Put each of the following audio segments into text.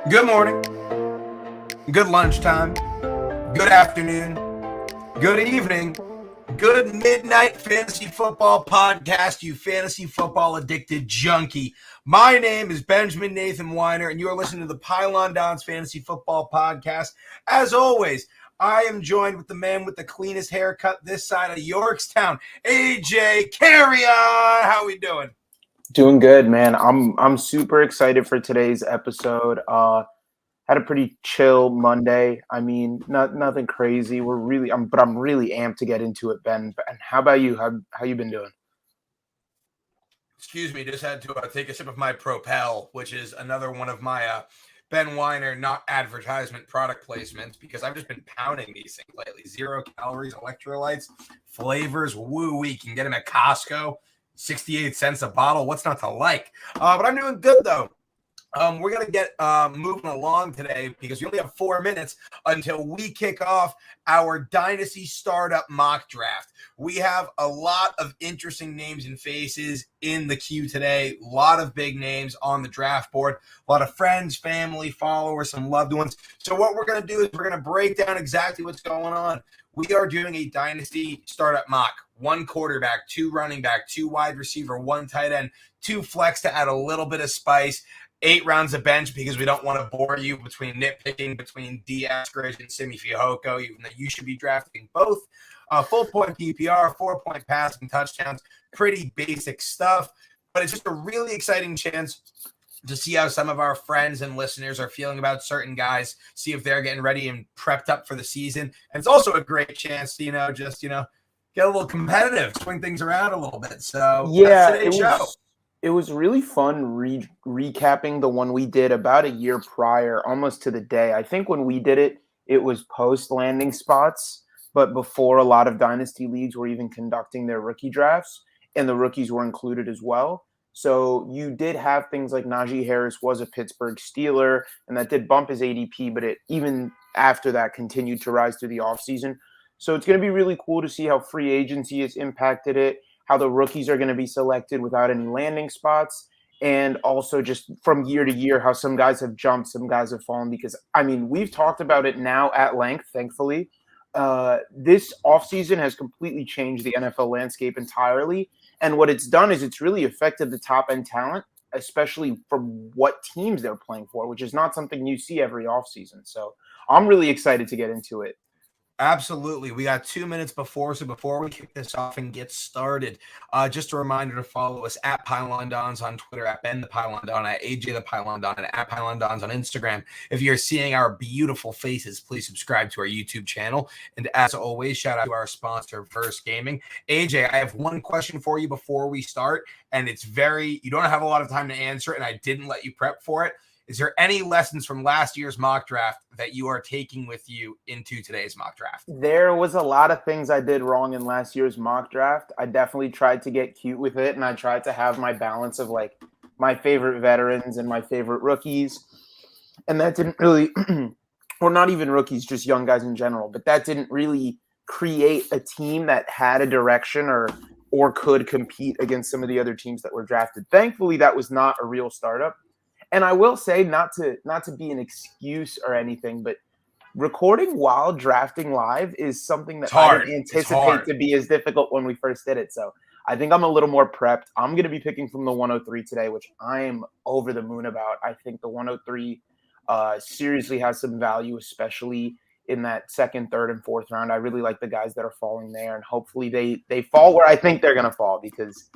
Good morning, good lunchtime, good afternoon, good evening, good midnight fantasy football podcast, you fantasy football addicted junkie. My name is Benjamin Nathan Weiner, and you are listening to the Pylon Dons Fantasy Football Podcast. As always, I am joined with the man with the cleanest haircut this side of Yorkstown, AJ. Carry on. How we doing? Doing good, man. I'm super excited for today's episode. Had a pretty chill Monday. I mean, nothing crazy. But I'm really amped to get into it, Ben. And how about you? How you been doing? Excuse me, just had to take a sip of my Propel, which is another one of my Ben Weiner, not advertisement product placements, because I've just been pounding these things lately. 0 calories, electrolytes, flavors, woo-wee. Can get them at Costco, 68 cents a bottle. What's not to like? But I'm doing good, though. We're going to get moving along today because we only have 4 minutes until we kick off our Dynasty Startup Mock Draft. We have a lot of interesting names and faces in the queue today. A lot of big names on the draft board. A lot of friends, family, followers, some loved ones. So what we're going to do is we're going to break down exactly what's going on. We are doing a Dynasty Startup Mock. 1 quarterback, 2 running back, 2 wide receiver, 1 tight end, 2 flex to add a little bit of spice. 8 rounds of bench because we don't want to bore you between nitpicking between D. Eskridge and Simi Fehoko, even though you should be drafting both. Full point PPR, 4-point passing touchdowns, pretty basic stuff. But it's just a really exciting chance to see how some of our friends and listeners are feeling about certain guys, see if they're getting ready and prepped up for the season. And it's also a great chance to, get a little competitive, swing things around a little bit. So Yeah, that's today's show. It was really fun recapping the one we did about a year prior, almost to the day. I think when we did it, it was post landing spots, but before a lot of dynasty leagues were even conducting their rookie drafts, and the rookies were included as well. So you did have things like Najee Harris was a Pittsburgh Steeler, and that did bump his ADP, but it even after that continued to rise through the offseason. So it's going to be really cool to see how free agency has impacted it, how the rookies are going to be selected without any landing spots, and also just from year to year, how some guys have jumped, some guys have fallen. Because, I mean, we've talked about it now at length, thankfully. This offseason has completely changed the NFL landscape entirely. And what it's done is it's really affected the top-end talent, especially from what teams they're playing for, which is not something you see every offseason. So I'm really excited to get into it. Absolutely. We got 2 minutes before, so before we kick this off and get started, just a reminder to follow us at Pylon Dons on Twitter, at Ben the Pylon Don, at AJ the Pylon Don, and at Pylon Dons on Instagram. If you're seeing our beautiful faces, please subscribe to our YouTube channel. And as always, shout out to our sponsor, Verse Gaming. AJ, I have one question for you before we start, and you don't have a lot of time to answer it, and I didn't let you prep for it. Is there any lessons from last year's mock draft that you are taking with you into today's mock draft? There was a lot of things I did wrong in last year's mock draft. I definitely tried to get cute with it, and I tried to have my balance of like my favorite veterans and my favorite rookies. And that didn't really, or not even rookies, just young guys in general, but that didn't really create a team that had a direction or could compete against some of the other teams that were drafted. Thankfully, that was not a real startup. And I will say, not to be an excuse or anything, but recording while drafting live is something that I didn't anticipate to be as difficult when we first did it. So I think I'm a little more prepped. I'm going to be picking from the 103 today, which I am over the moon about. I think the 103 seriously has some value, especially in that second, third, and fourth round. I really like the guys that are falling there, and hopefully they fall where I think they're going to fall, because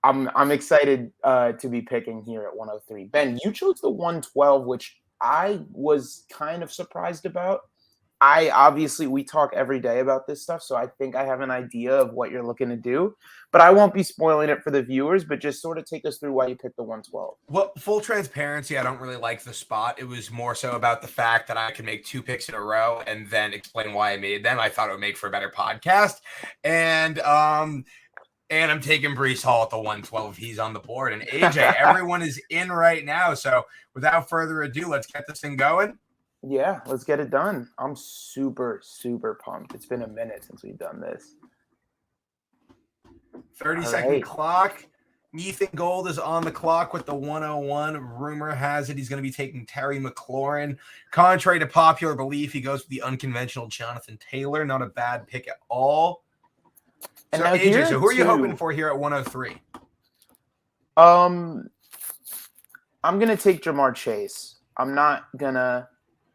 I'm excited to be picking here at 103. Ben, you chose the 112, which I was kind of surprised about. We talk every day about this stuff, so I think I have an idea of what you're looking to do, but I won't be spoiling it for the viewers, but just sort of take us through why you picked the 112. Well, full transparency, I don't really like the spot. It was more so about the fact that I could make 2 picks in a row and then explain why I made them. I thought it would make for a better podcast. And I'm taking Breece Hall at the 112. He's on the board. And AJ, everyone is in right now. So without further ado, let's get this thing going. Yeah, let's get it done. I'm super, super pumped. It's been a minute since we've done this. 30-second clock. Ethan Gold is on the clock with the 101. Rumor has it he's going to be taking Terry McLaurin. Contrary to popular belief, he goes with the unconventional Jonathan Taylor. Not a bad pick at all. And so, now AJ, so who are you hoping for here at 103? I'm going to take Jamar Chase. I'm not going to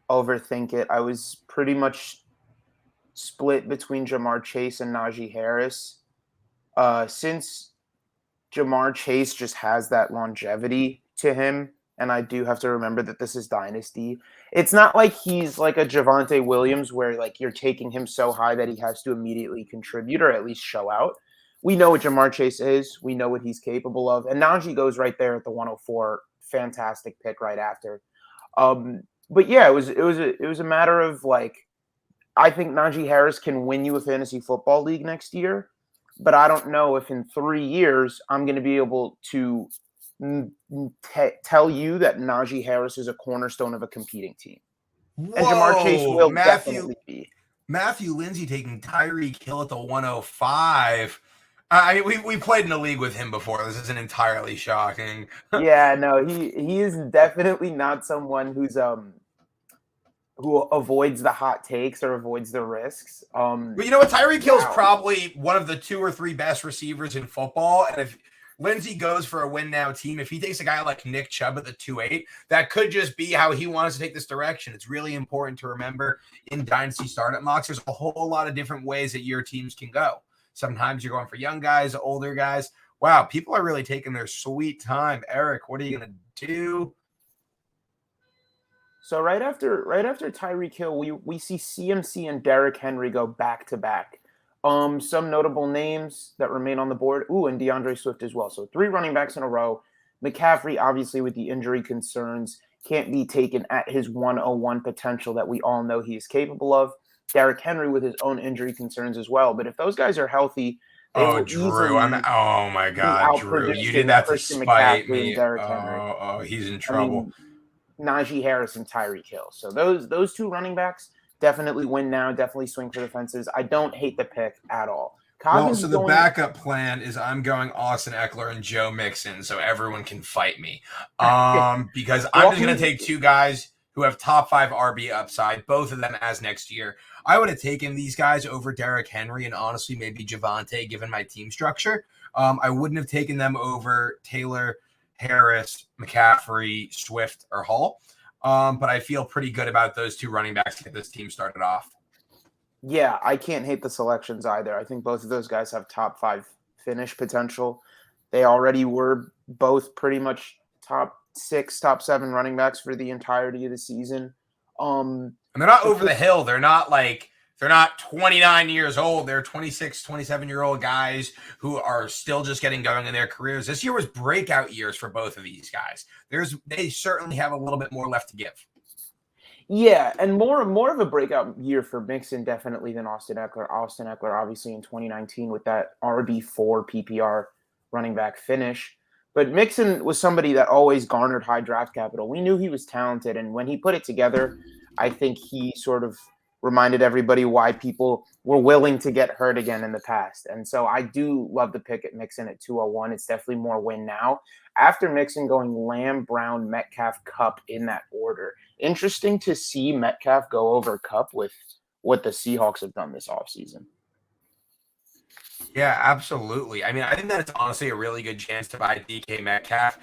overthink it. I was pretty much split between Jamar Chase and Najee Harris. Since Jamar Chase just has that longevity to him, and I do have to remember that this is Dynasty. It's not like he's like a Javonte Williams where like you're taking him so high that he has to immediately contribute or at least show out. We know what Jamar Chase is. We know what he's capable of. And Najee goes right there at the 104. Fantastic pick right after. But yeah, it was a matter of like, I think Najee Harris can win you a fantasy football league next year, but I don't know if in 3 years I'm going to be able to tell you that Najee Harris is a cornerstone of a competing team. Whoa, and Jamar Chase will definitely be. Matthew Lindsay taking Tyreek Hill at the 105. I mean, we played in a league with him before. This isn't entirely shocking. Yeah, no, he is definitely not someone who avoids the hot takes or avoids the risks. But you know what? Tyreek Hill is probably one of the 2 or 3 best receivers in football. And if Lindsey goes for a win now team, if he takes a guy like Nick Chubb at the 2-8, that could just be how he wants to take this direction. It's really important to remember in Dynasty Startup Mocks, there's a whole lot of different ways that your teams can go. Sometimes you're going for young guys, older guys. Wow, people are really taking their sweet time. Eric, what are you going to do? So right after Tyreek Hill, we see CMC and Derrick Henry go back to back. Some notable names that remain on the board. Ooh, and DeAndre Swift as well. So 3 running backs in a row. McCaffrey, obviously with the injury concerns, can't be taken at his 101 potential that we all know he is capable of. Derrick Henry with his own injury concerns as well. But if those guys are healthy, they will Drew, oh my God, Drew, you did that to spite me. Oh, he's in trouble. I mean, Najee Harris and Tyreek Hill. So those 2 running backs definitely win now, definitely swing for the fences. I don't hate the pick at all. So the backup plan is I'm going Austin Eckler and Joe Mixon so everyone can fight me. Because I'm just going to take 2 guys who have top 5 RB upside, both of them as next year. I would have taken these guys over Derrick Henry and honestly maybe Javonte given my team structure. I wouldn't have taken them over Taylor, Harris, McCaffrey, Swift, or Hall. But I feel pretty good about those 2 running backs to get this team started off. Yeah, I can't hate the selections either. I think both of those guys have top 5 finish potential. They already were both pretty much top 6, top 7 running backs for the entirety of the season. And they're not over the hill. They're not 29 years old. They're 26, 27-year-old guys who are still just getting going in their careers. This year was breakout years for both of these guys. They certainly have a little bit more left to give. Yeah, and more of a breakout year for Mixon definitely than Austin Eckler. Austin Eckler obviously in 2019 with that RB4 PPR running back finish. But Mixon was somebody that always garnered high draft capital. We knew he was talented, and when he put it together, I think he sort of reminded everybody why people were willing to get hurt again in the past. And so I do love the pick at Mixon at 201. It's definitely more win now. After Mixon going Lamb, Brown, Metcalf, Kupp in that order. Interesting to see Metcalf go over Kupp with what the Seahawks have done this offseason. Yeah, absolutely. I mean, I think that it's honestly a really good chance to buy DK Metcalf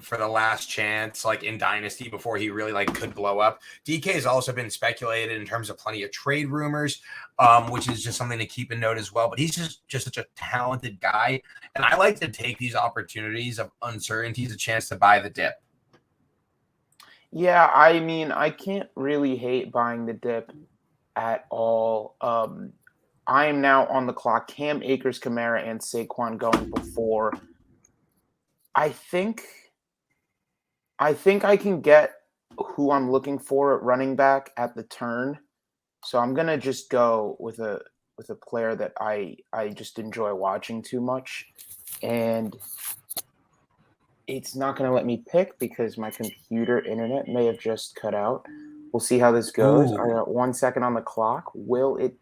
for the last chance, like in Dynasty before he really could blow up. DK has also been speculated in terms of plenty of trade rumors, which is just something to keep in note as well. But he's just such a talented guy. And I like to take these opportunities of uncertainty as a chance to buy the dip. Yeah, I mean, I can't really hate buying the dip at all. I am now on the clock. Cam Akers, Kamara, and Saquon going before. I think I can get who I'm looking for at running back at the turn. So I'm gonna just go with a player that I just enjoy watching too much, and it's not gonna let me pick because my computer internet may have just cut out. We'll see how this goes. Ooh. I got 1 second on the clock. Will it?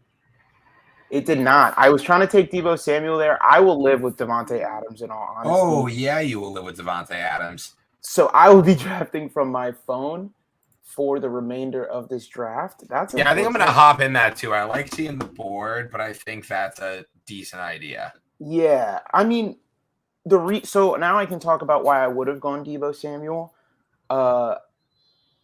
It did not. I was trying to take Deebo Samuel there. I will live with Devontae Adams in all honesty. Oh, yeah, you will live with Devontae Adams. So I will be drafting from my phone for the remainder of this draft. That's Yeah, I think I'm going to hop in that too. I like seeing the board, but I think that's a decent idea. Yeah, I mean, so now I can talk about why I would have gone Deebo Samuel.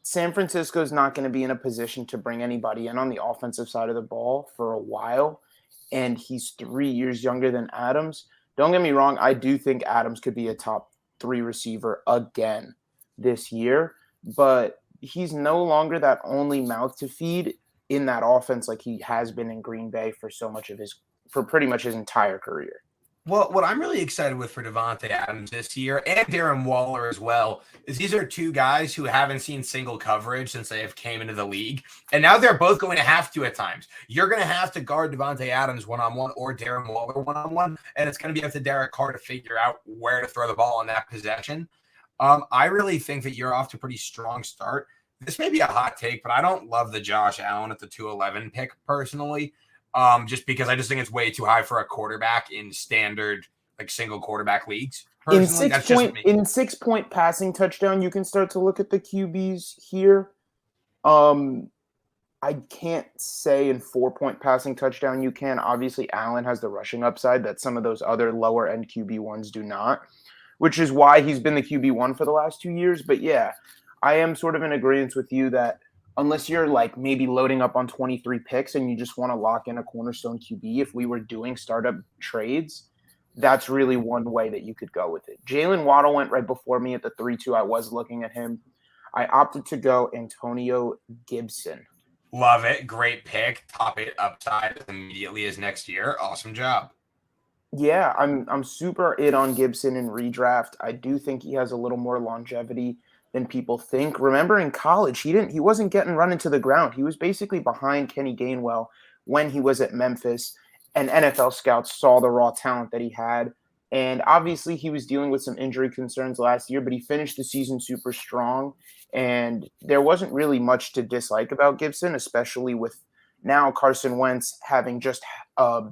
San Francisco's not going to be in a position to bring anybody in on the offensive side of the ball for a while, and he's 3 years younger than Adams. Don't get me wrong, I do think Adams could be a top 3 receiver again this year, but he's no longer that only mouth to feed in that offense like he has been in Green Bay for pretty much his entire career. Well, what I'm really excited with for Devontae Adams this year, and Darren Waller as well, is these are two guys who haven't seen single coverage since they have came into the league. And now they're both going to have to at times. You're going to have to guard Devontae Adams one-on-one or Darren Waller one-on-one, and it's going to be up to Derek Carr to figure out where to throw the ball in that possession. I really think that you're off to a pretty strong start. This may be a hot take, but I don't love the Josh Allen at the 211 pick personally. Just because I just think it's way too high for a quarterback in standard, like single quarterback leagues. Personally, in 6-point passing touchdown, you can start to look at the QBs here. I can't say in 4-point passing touchdown you can. Obviously, Allen has the rushing upside that some of those other lower end QB1s do not, which is why he's been the QB1 for the last 2 years. But yeah, I am sort of in agreement with you that unless you're like maybe loading up on 23 picks and you just want to lock in a cornerstone QB, if we were doing startup trades, that's really one way that you could go with it. Jalen Waddle went right before me at the 3-2. I was looking at him. I opted to go Antonio Gibson. Love it. Great pick. Top it upside as immediately as next year. Awesome job. Yeah, I'm super in on Gibson in redraft. I do think he has a little more longevity than people think. Remember in college, he wasn't getting run into the ground. He was basically behind Kenny Gainwell when he was at Memphis, and NFL scouts saw the raw talent that he had. And obviously he was dealing with some injury concerns last year, but he finished the season super strong. And there wasn't really much to dislike about Gibson, especially with now Carson Wentz having just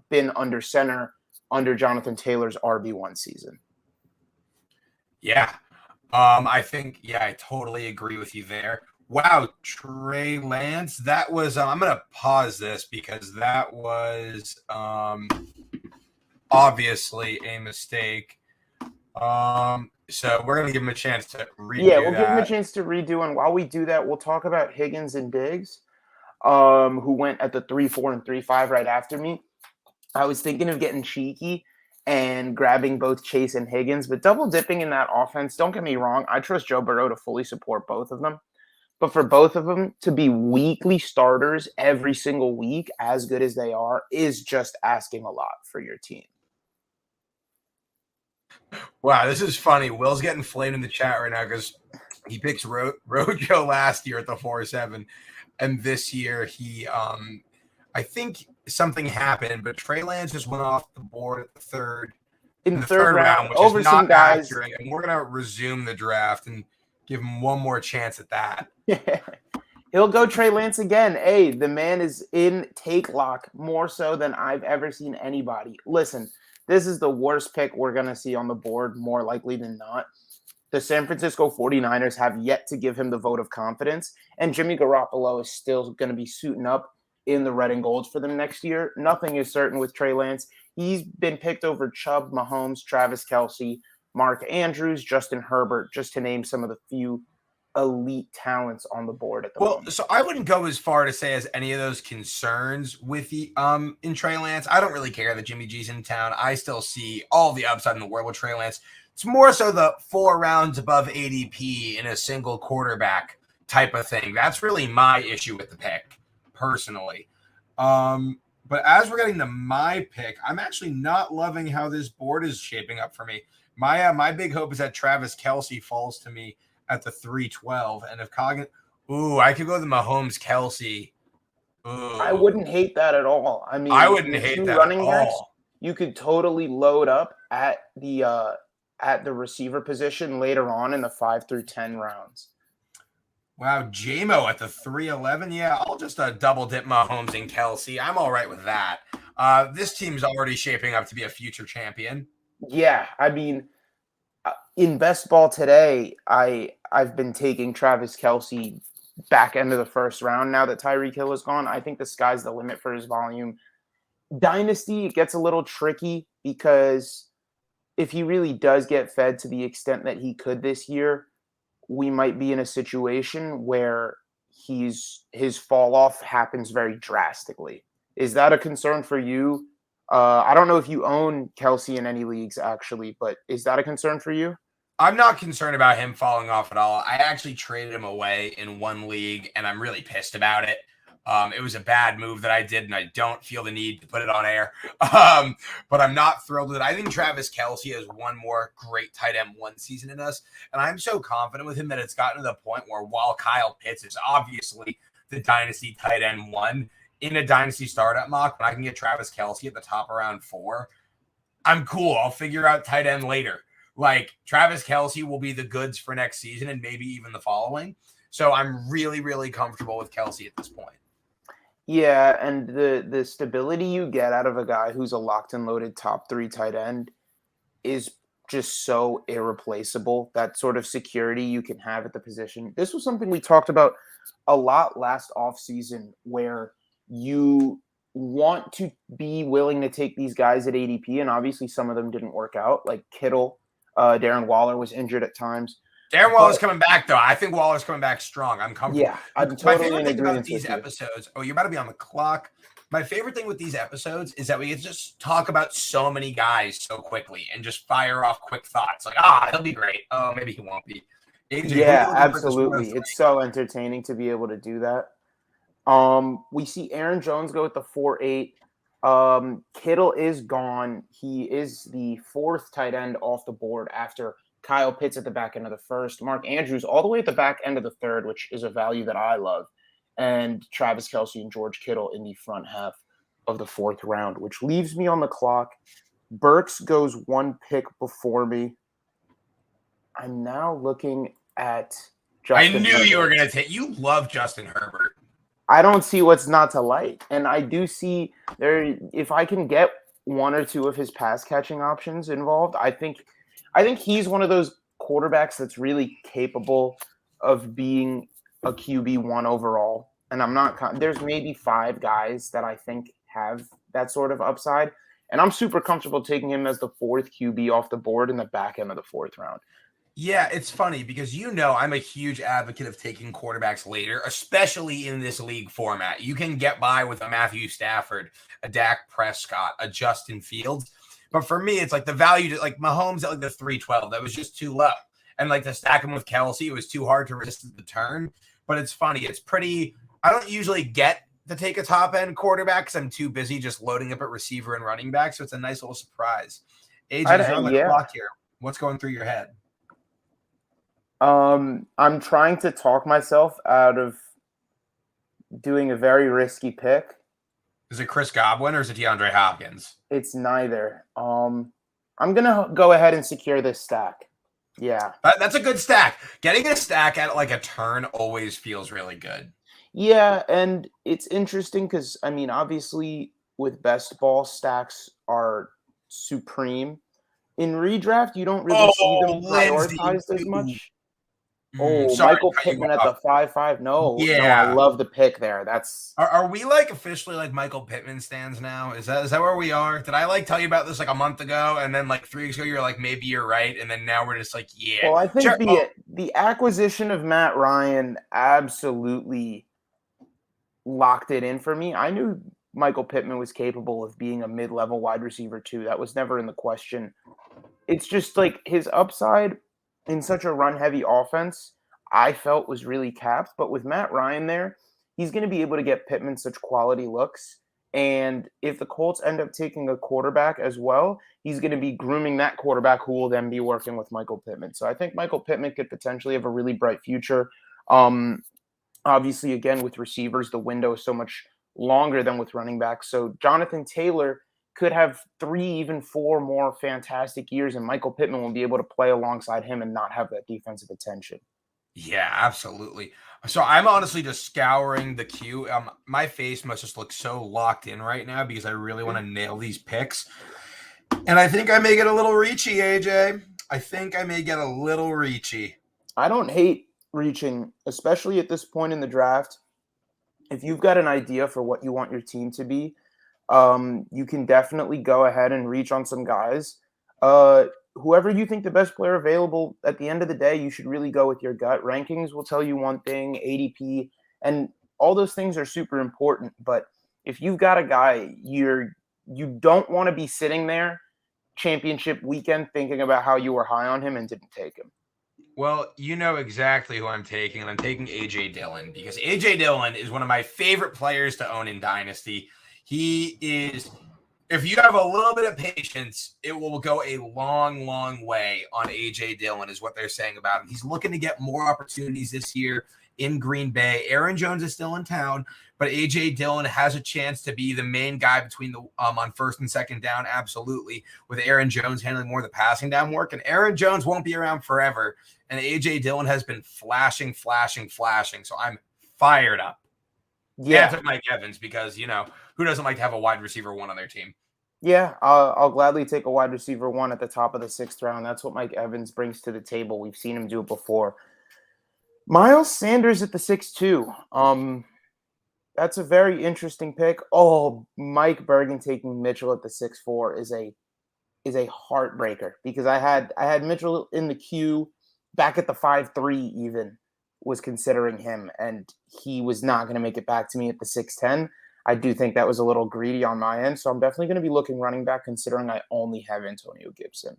been under center under Jonathan Taylor's RB1 season. Yeah. I think, I totally agree with you there. Wow, Trey Lance, that was, I'm going to pause this because that was obviously a mistake. So we're going to give him a chance to redo give him a chance to redo. And while we do that, we'll talk about Higgins and Diggs, who went at the 3-4 and 3-5 right after me. I was thinking of getting cheeky and grabbing both Chase and Higgins, but double dipping in that offense, don't get me wrong, I trust Joe Burrow to fully support both of them. But for both of them to be weekly starters every single week, as good as they are, is just asking a lot for your team. Wow, this is funny. Will's getting flamed in the chat right now because he picks Rojo last year at the 4-7, and this year he I think something happened, but Trey Lance just went off the board at the third round, which over is not some guys. Accurate. And we're gonna resume the draft and give him one more chance at that. He'll go Trey Lance again. Hey, the man is in take lock more so than I've ever seen anybody. Listen, this is the worst pick we're gonna see on the board, more likely than not. The San Francisco 49ers have yet to give him the vote of confidence, and Jimmy Garoppolo is still going to be suiting up in the red and golds for them next year. Nothing is certain with Trey Lance. He's been picked over Chubb, Mahomes, Travis Kelce, Mark Andrews, Justin Herbert, just to name some of the few elite talents on the board at the moment. So I wouldn't go as far to say as any of those concerns with the in Trey Lance. I don't really care that Jimmy G's in town. I still see all the upside in the world with Trey Lance. It's more so the 4 rounds above ADP in a single quarterback type of thing. That's really my issue with the pick, personally. But as we're getting to my pick, I'm actually not loving how this board is shaping up for me. My big hope is that Travis Kelce falls to me at the 3-12. And if I could go the Mahomes Kelce. I wouldn't hate that at all. I mean, I wouldn't hate that at all. You could totally load up at the receiver position later on in the 5 through 10 rounds. Wow, JMO at the 3-11. Yeah, I'll just double dip Mahomes and Kelce. I'm all right with that. This team's already shaping up to be a future champion. Yeah, I mean, in best ball today, I've been taking Travis Kelce back end of the first round. Now that Tyreek Hill is gone, I think the sky's the limit for his volume. Dynasty, it gets a little tricky because if he really does get fed to the extent that he could this year, we might be in a situation where his fall off happens very drastically. Is that a concern for you? I don't know if you own Kelsey in any leagues actually, but is that a concern for you? I'm not concerned about him falling off at all. I actually traded him away in one league, and I'm really pissed about it. It was a bad move that I did, and I don't feel the need to put it on air. But I'm not thrilled with it. I think Travis Kelce has one more great tight end one season in us, and I'm so confident with him that it's gotten to the point where while Kyle Pitts is obviously the dynasty tight end one, in a dynasty startup mock, when I can get Travis Kelce at the top around 4, I'm cool. I'll figure out tight end later. Like Travis Kelce will be the goods for next season and maybe even the following. So I'm really, really comfortable with Kelce at this point. Yeah, and the stability you get out of a guy who's a locked and loaded top 3 tight end is just so irreplaceable. That sort of security you can have at the position. This was something we talked about a lot last offseason, where you want to be willing to take these guys at ADP, and obviously some of them didn't work out, like Kittle. Darren Waller was injured at times. Darren Waller's coming back, though. I think Waller's coming back strong. I'm comfortable. Yeah, I'm My totally favorite in thing about agreement these with you. episodes, you're about to be on the clock. My favorite thing with these episodes is that we get to just talk about so many guys so quickly and just fire off quick thoughts. Like, he'll be great. Oh, maybe he won't be. AJ, Yeah, absolutely. It's so entertaining to be able to do that. We see Aaron Jones go with the 4-8. Kittle is gone. He is the 4th tight end off the board after Kyle Pitts at the back end of the 1st, Mark Andrews all the way at the back end of the 3rd, which is a value that I love, and Travis Kelce and George Kittle in the front half of the 4th round, which leaves me on the clock. Burks goes 1 pick before me. I'm now looking at Justin. I knew Herbert. You were going to take. You love Justin Herbert. I don't see what's not to like. And I do see there, if I can get 1 or 2 of his pass catching options involved, I think he's one of those quarterbacks that's really capable of being a QB1 overall. And there's maybe 5 guys that I think have that sort of upside. And I'm super comfortable taking him as the 4th QB off the board in the back end of the 4th round. Yeah, it's funny because I'm a huge advocate of taking quarterbacks later, especially in this league format. You can get by with a Matthew Stafford, a Dak Prescott, a Justin Fields. But for me, it's like the value to like Mahomes at like the 312. That was just too low. And like to stack him with Kelce, it was too hard to resist the turn. But it's funny. It's pretty – I don't usually get to take a top-end quarterback because I'm too busy just loading up at receiver and running back. So it's a nice little surprise. AJ, you're on the clock here. What's going through your head? I'm trying to talk myself out of doing a very risky pick. Is it Chris Godwin or is it DeAndre Hopkins? It's neither. I'm going to go ahead and secure this stack. Yeah. That's a good stack. Getting a stack at like a turn always feels really good. Yeah, and it's interesting because, I mean, obviously with best ball, stacks are supreme. In redraft, you don't really see them prioritized as much. Michael Pittman at the 5-5. No, I love the pick there. That's are we like officially like Michael Pittman stands now? Is that where we are? Did I like tell you about this like a month ago, and then like 3 weeks ago you're like maybe you're right, and then now we're just like yeah. Well, I think the acquisition of Matt Ryan absolutely locked it in for me. I knew Michael Pittman was capable of being a mid-level wide receiver too. That was never in the question. It's just like his upside in such a run-heavy offense, I felt was really capped. But with Matt Ryan there, he's going to be able to get Pittman such quality looks. And if the Colts end up taking a quarterback as well, he's going to be grooming that quarterback who will then be working with Michael Pittman. So I think Michael Pittman could potentially have a really bright future. Obviously, again, with receivers, the window is so much longer than with running backs. So Jonathan Taylor could have 3, even 4 more fantastic years, and Michael Pittman will be able to play alongside him and not have that defensive attention. Yeah, absolutely. So I'm honestly just scouring the queue. My face must just look so locked in right now because I really want to nail these picks. And I think I may get a little reachy, AJ. I think I may get a little reachy. I don't hate reaching, especially at this point in the draft. If you've got an idea for what you want your team to be, you can definitely go ahead and reach on some guys. Whoever you think the best player available at the end of the day, you should really go with your gut. Rankings will tell you one thing, ADP, and all those things are super important. But if you've got a guy, you don't want to be sitting there championship weekend thinking about how you were high on him and didn't take him. Well, you know exactly who I'm taking, and I'm taking AJ Dillon because AJ Dillon is one of my favorite players to own in Dynasty. He is, if you have a little bit of patience, it will go a long, long way on AJ Dillon, is what they're saying about him. He's looking to get more opportunities this year in Green Bay. Aaron Jones is still in town, but AJ Dillon has a chance to be the main guy between the on first and second down, absolutely, with Aaron Jones handling more of the passing down work. And Aaron Jones won't be around forever. And AJ Dillon has been flashing. So I'm fired up. Yeah, I took Mike Evans because, who doesn't like to have a wide receiver one on their team? Yeah, I'll gladly take a wide receiver one at the top of the 6th round. That's what Mike Evans brings to the table. We've seen him do it before. Miles Sanders at the 6-2. That's a very interesting pick. Oh, Mike Bergen taking Mitchell at the 6-4 is a heartbreaker because I had Mitchell in the queue back at the 5-3 even was considering him, and he was not going to make it back to me at the 6-10. I do think that was a little greedy on my end, so I'm definitely going to be looking running back considering I only have Antonio Gibson.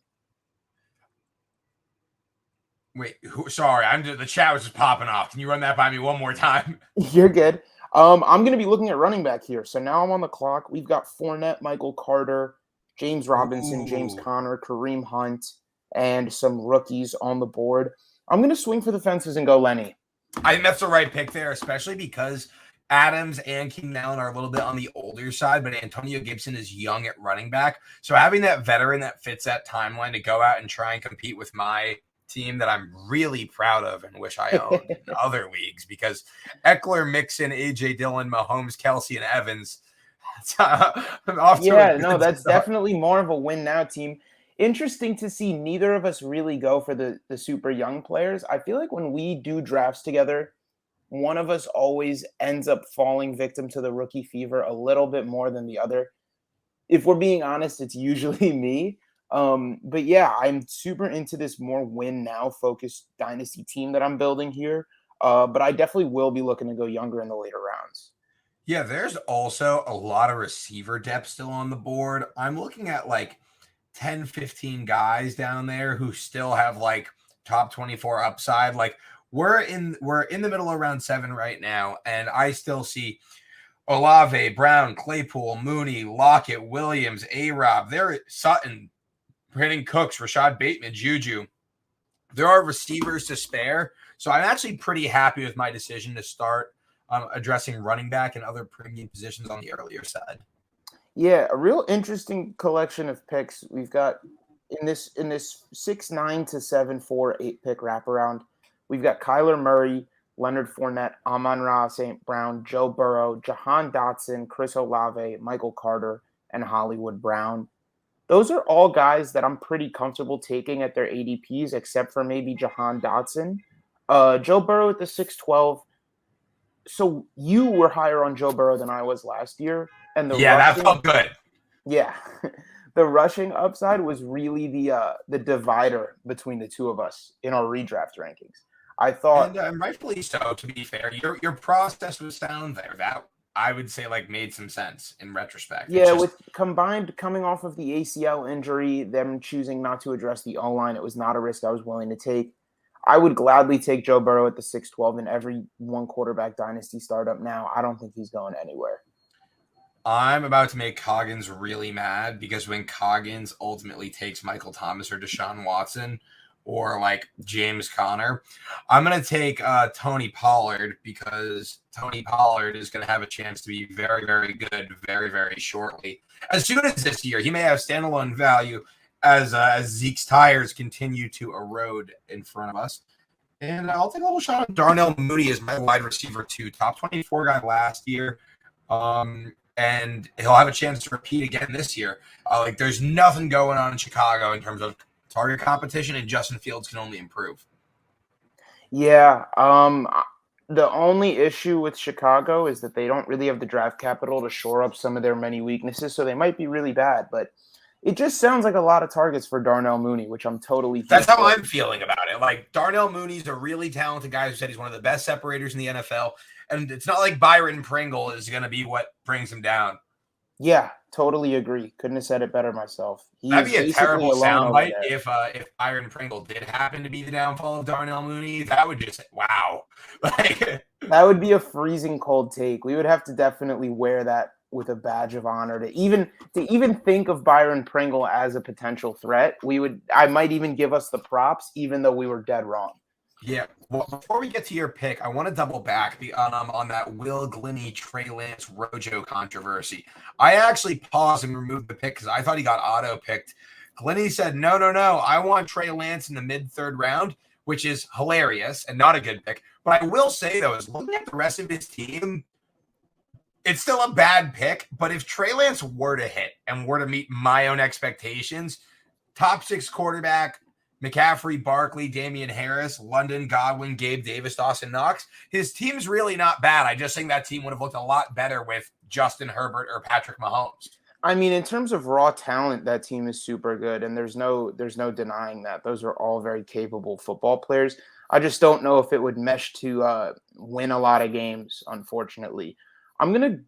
Wait, sorry, the chat was just popping off. Can you run that by me one more time? You're good. I'm going to be looking at running back here. So now I'm on the clock. We've got Fournette, Michael Carter, James Robinson, James Conner, Kareem Hunt, and some rookies on the board. I'm going to swing for the fences and go Lenny. I think that's the right pick there, especially because Adams and Keenan Allen are a little bit on the older side, but Antonio Gibson is young at running back. So having that veteran that fits that timeline to go out and try and compete with my team that I'm really proud of and wish I owned in other leagues, because Eckler, Mixon, AJ Dillon, Mahomes, Kelsey, and Evans. That's definitely more of a win now team. Interesting to see neither of us really go for the super young players. I feel like when we do drafts together, one of us always ends up falling victim to the rookie fever a little bit more than the other. If we're being honest, it's usually me. But yeah, I'm super into this more win now focused dynasty team that I'm building here. But I definitely will be looking to go younger in the later rounds. Yeah, there's also a lot of receiver depth still on the board. I'm looking at like 10, 15 guys down there who still have like top 24 upside. Like we're in the middle of round 7 right now, and I still see Olave, Brown, Claypool, Mooney, Lockett, Williams, A-Rob, there, Sutton, Brandon Cooks, Rashad Bateman, Juju. There are receivers to spare. So I'm actually pretty happy with my decision to start addressing running back and other premium positions on the earlier side. Yeah, a real interesting collection of picks we've got in this 6-9 to 7-4-8 pick wraparound. We've got Kyler Murray, Leonard Fournette, Amon-Ra St. Brown, Joe Burrow, Jahan Dotson, Chris Olave, Michael Carter, and Hollywood Brown. Those are all guys that I'm pretty comfortable taking at their ADPs, except for maybe Jahan Dotson. Joe Burrow at the 6-12. So you were higher on Joe Burrow than I was last year. And that felt good. Yeah. The rushing upside was really the divider between the two of us in our redraft rankings. I thought, and rightfully so, to be fair, your process was sound there. That I would say made some sense in retrospect. Yeah, with combined coming off of the ACL injury, them choosing not to address the O-line, it was not a risk I was willing to take. I would gladly take Joe Burrow at the 6-12 in every one quarterback dynasty startup now. I don't think he's going anywhere. I'm about to make Coggins really mad because when Coggins ultimately takes Michael Thomas or Deshaun Watson or James Conner, I'm going to take Tony Pollard, because Tony Pollard is going to have a chance to be very, very good very, very shortly. As soon as this year, he may have standalone value as Zeke's tires continue to erode in front of us. And I'll take a little shot on Darnell Mooney as my wide receiver too. Top 24 guy last year. And he'll have a chance to repeat again this year. Like there's nothing going on in Chicago in terms of target competition, and Justin Fields can only improve. Yeah. The only issue with Chicago is that they don't really have the draft capital to shore up some of their many weaknesses, so they might be really bad. But it just sounds like a lot of targets for Darnell Mooney, which I'm totally here That's how for. I'm feeling about it. Like Darnell Mooney's a really talented guy who said he's one of the best separators in the NFL. And it's not like Byron Pringle is going to be what brings him down. Yeah, totally agree. Couldn't have said it better myself. He That'd is be a basically terrible alone over soundbite there. if Byron Pringle did happen to be the downfall of Darnell Mooney. That would just wow. Like That would be a freezing cold take. We would have to definitely wear that with a badge of honor to even think of Byron Pringle as a potential threat. I might even give us the props, even though we were dead wrong. yeah. Well, before we get to your pick, I want to double back on that Will Glennie Trey Lance Rojo controversy. I actually paused and removed the pick because I thought he got auto picked. Glennie said, no, I want Trey Lance in the mid-third round, which is hilarious and not a good pick. But I will say, though, is looking at the rest of his team, it's still a bad pick. But if Trey Lance were to hit and were to meet my own expectations, top 6 quarterback, McCaffrey, Barkley, Damian Harris, London, Godwin, Gabe Davis, Dawson Knox. His team's really not bad. I just think that team would have looked a lot better with Justin Herbert or Patrick Mahomes. I mean, in terms of raw talent, that team is super good, and there's no denying that. Those are all very capable football players. I just don't know if it would mesh to win a lot of games, unfortunately. I'm gonna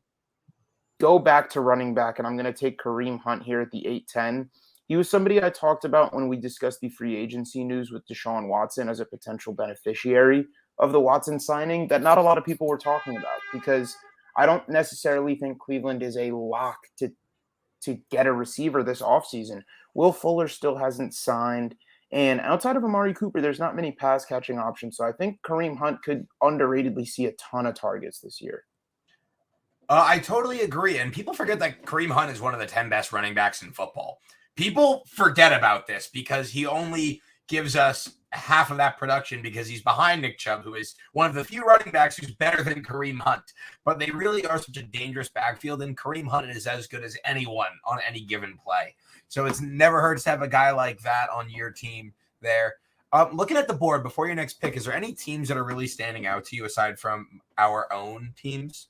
go back to running back, and I'm gonna take Kareem Hunt here at the 8-10. He was somebody I talked about when we discussed the free agency news with Deshaun Watson as a potential beneficiary of the Watson signing that not a lot of people were talking about, because I don't necessarily think Cleveland is a lock to get a receiver this offseason. Will Fuller still hasn't signed. And outside of Amari Cooper, there's not many pass catching options. So I think Kareem Hunt could underratedly see a ton of targets this year. I totally agree. And people forget that Kareem Hunt is one of the 10 best running backs in football. People forget about this because he only gives us half of that production because he's behind Nick Chubb, who is one of the few running backs who's better than Kareem Hunt. But they really are such a dangerous backfield, and Kareem Hunt is as good as anyone on any given play. So it's never hurts to have a guy like that on your team there. Looking at the board before your next pick, is there any teams that are really standing out to you aside from our own teams?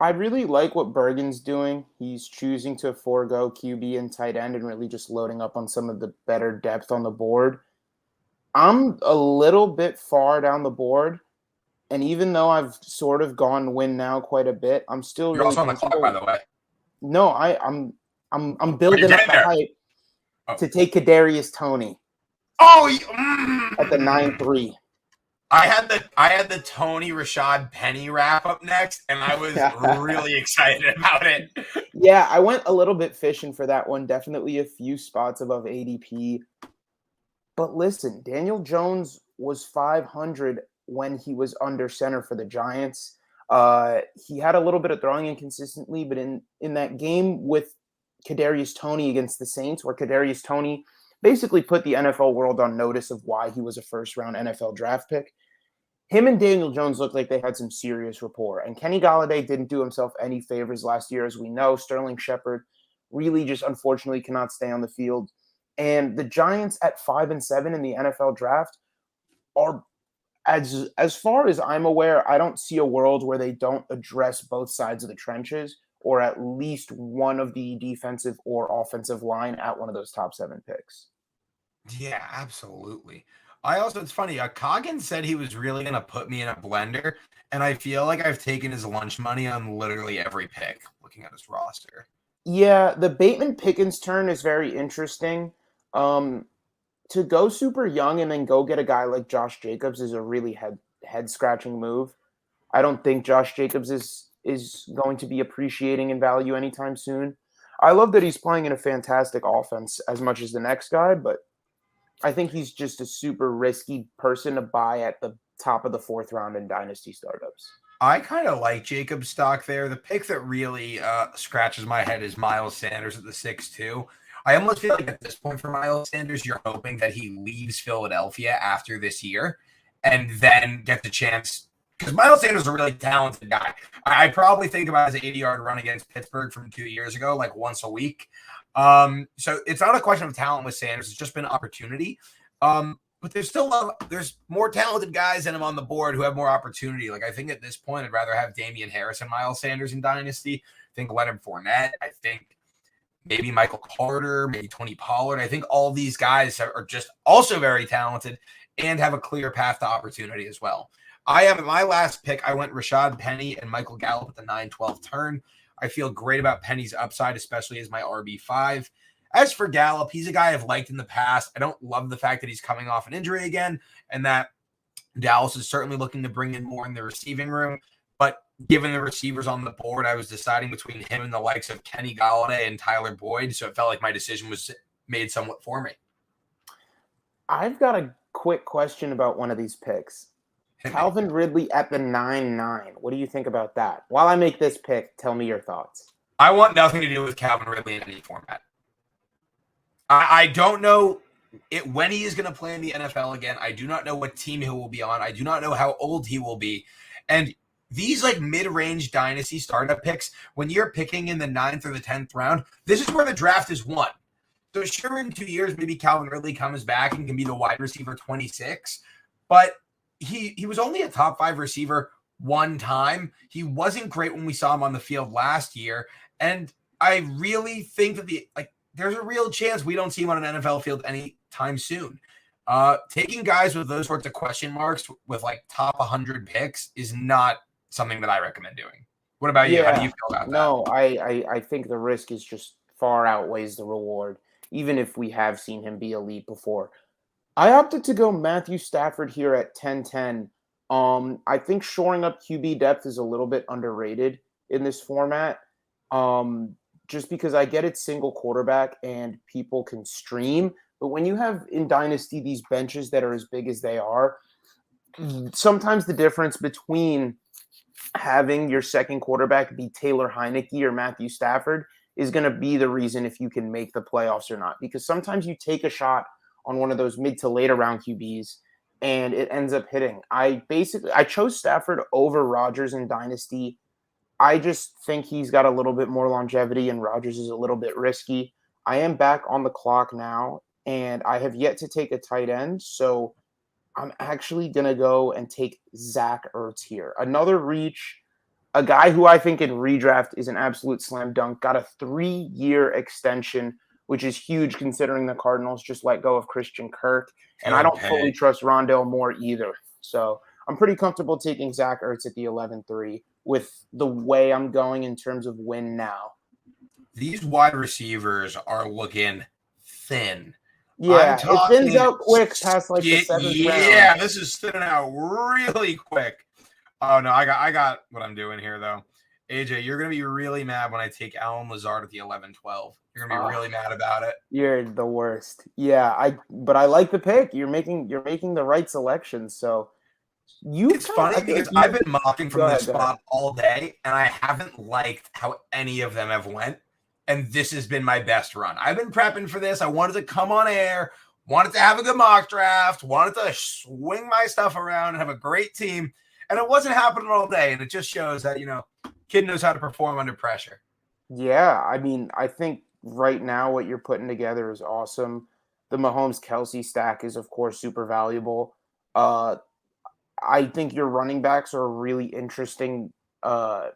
I really like what Bergen's doing. He's choosing to forego QB and tight end and really just loading up on some of the better depth on the board. I'm a little bit far down the board, and even though I've sort of gone win now quite a bit, I'm still You're really also on the clock, by the way. No, I'm building up the hype to take Kadarius Toney. At the 9-3. I had the Tony Rashad Penny wrap up next, and I was really excited about it. Yeah, I went a little bit fishing for that one. Definitely a few spots above ADP. But listen, Daniel Jones was 500 when he was under center for the Giants. He had a little bit of throwing inconsistently, but in that game with Kadarius Toney against the Saints, where Kadarius Toney basically put the NFL world on notice of why he was a first-round NFL draft pick, him and Daniel Jones looked like they had some serious rapport. And Kenny Golladay didn't do himself any favors last year, as we know. Sterling Shepard really just unfortunately cannot stay on the field. And the Giants at 5-7 in the NFL draft are, as far as I'm aware, I don't see a world where they don't address both sides of the trenches, or at least one of the defensive or offensive line at one of those top 7 picks. Yeah, absolutely. It's funny, Coggins said he was really going to put me in a blender, and I feel like I've taken his lunch money on literally every pick, looking at his roster. Yeah, the Bateman Pickens turn is very interesting. To go super young and then go get a guy like Josh Jacobs is a really head-scratching move. I don't think Josh Jacobs is going to be appreciating in value anytime soon. I love that he's playing in a fantastic offense as much as the next guy, but I think he's just a super risky person to buy at the top of the 4th round in dynasty startups. I kind of like Jacob's stock there. The pick that really scratches my head is Miles Sanders at the 6-2. I almost feel like at this point for Miles Sanders, you're hoping that he leaves Philadelphia after this year and then gets a chance. Because Miles Sanders is a really talented guy. I probably think about his 80-yard run against Pittsburgh from 2 years ago, like once a week. So it's not a question of talent with Sanders. It's just been opportunity. But there's more talented guys than him on the board who have more opportunity. Like I think at this point, I'd rather have Damian Harris and Miles Sanders in Dynasty. I think Leonard Fournette. I think maybe Michael Carter, maybe Tony Pollard. I think all these guys are just also very talented and have a clear path to opportunity as well. I am my last pick. I went Rashad Penny and Michael Gallup at the 9-12 turn. I feel great about Penny's upside, especially as my RB5. As for Gallup, he's a guy I've liked in the past. I don't love the fact that he's coming off an injury again and that Dallas is certainly looking to bring in more in the receiving room. But given the receivers on the board, I was deciding between him and the likes of Kenny Golladay and Tyler Boyd. So it felt like my decision was made somewhat for me. I've got a quick question about one of these picks. Calvin Ridley at the 9-9. What do you think about that? While I make this pick, tell me your thoughts. I want nothing to do with Calvin Ridley in any format. I don't know when he is going to play in the NFL again. I do not know what team he will be on. I do not know how old he will be. And these like mid-range dynasty startup picks, when you're picking in the 9th or the 10th round, this is where the draft is won. So sure, in 2 years, maybe Calvin Ridley comes back and can be the wide receiver 26. But he was only a top 5 receiver one time. He wasn't great when we saw him on the field last year. And I really think that there's a real chance we don't see him on an NFL field anytime soon. Taking guys with those sorts of question marks with like top 100 picks is not something that I recommend doing. What about you? How do you feel about that? No, I think the risk is just far outweighs the reward, even if we have seen him be elite before. I opted to go Matthew Stafford here at 10-10. I think shoring up QB depth is a little bit underrated in this format. Just because I get it's single quarterback and people can stream. But when you have in Dynasty these benches that are as big as they are, sometimes the difference between having your second quarterback be Taylor Heineke or Matthew Stafford is going to be the reason if you can make the playoffs or not. Because sometimes you take a shot on one of those mid to later round QBs and it ends up hitting. I chose Stafford over Rodgers in Dynasty. I just think he's got a little bit more longevity and Rodgers is a little bit risky. I am back on the clock now, and I have yet to take a tight end, so I'm actually going to go and take Zach Ertz here. Another reach, a guy who I think in redraft is an absolute slam dunk, got a 3-year extension, which is huge considering the Cardinals just let go of Christian Kirk, and I don't fully trust Rondale Moore either. So I'm pretty comfortable taking Zach Ertz at the 11-3 with the way I'm going in terms of win now. These wide receivers are looking thin. Yeah, it thins out quick past like the 7th round. Yeah, this is thinning out really quick. Oh, no, I got what I'm doing here, though. AJ, you're going to be really mad when I take Alan Lazard at the 11-12. You're going to be really mad about it. You're the worst. Yeah, but I like the pick. You're making the right selection, so it's funny because I've been mocking from this spot all day, and I haven't liked how any of them have went. And this has been my best run. I've been prepping for this. I wanted to come on air, wanted to have a good mock draft, wanted to swing my stuff around and have a great team. And it wasn't happening all day. And it just shows that, kid knows how to perform under pressure. Yeah, I mean, I think right now what you're putting together is awesome. The Mahomes-Kelsey stack is, of course, super valuable. I think your running backs are a really interesting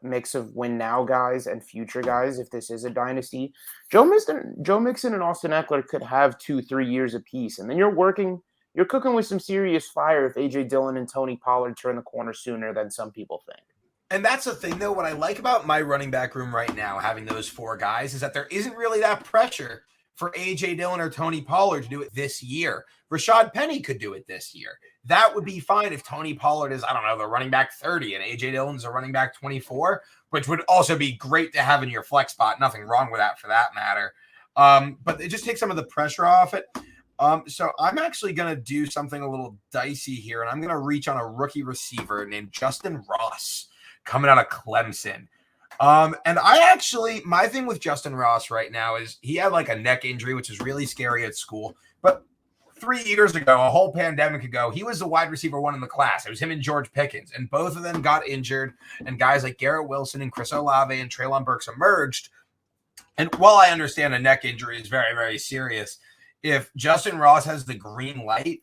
mix of win now guys and future guys if this is a dynasty. Joe Mixon and Austin Eckler could have 2-3 years apiece, and then you're cooking with some serious fire if A.J. Dillon and Tony Pollard turn the corner sooner than some people think. And that's the thing, though. What I like about my running back room right now, having those 4 guys, is that there isn't really that pressure for A.J. Dillon or Tony Pollard to do it this year. Rashad Penny could do it this year. That would be fine if Tony Pollard is, the running back 30 and A.J. Dillon's a running back 24, which would also be great to have in your flex spot. Nothing wrong with that for that matter. But it just takes some of the pressure off it. So I'm actually going to do something a little dicey here, and I'm going to reach on a rookie receiver named Justin Ross coming out of Clemson. And I actually, my thing with Justin Ross right now is he had like a neck injury, which is really scary at school. But 3 years ago, a whole pandemic ago, he was the wide receiver one in the class. It was him and George Pickens, and both of them got injured. And guys like Garrett Wilson and Chris Olave and Treylon Burks emerged. And while I understand a neck injury is very, very serious, if Justin Ross has the green light,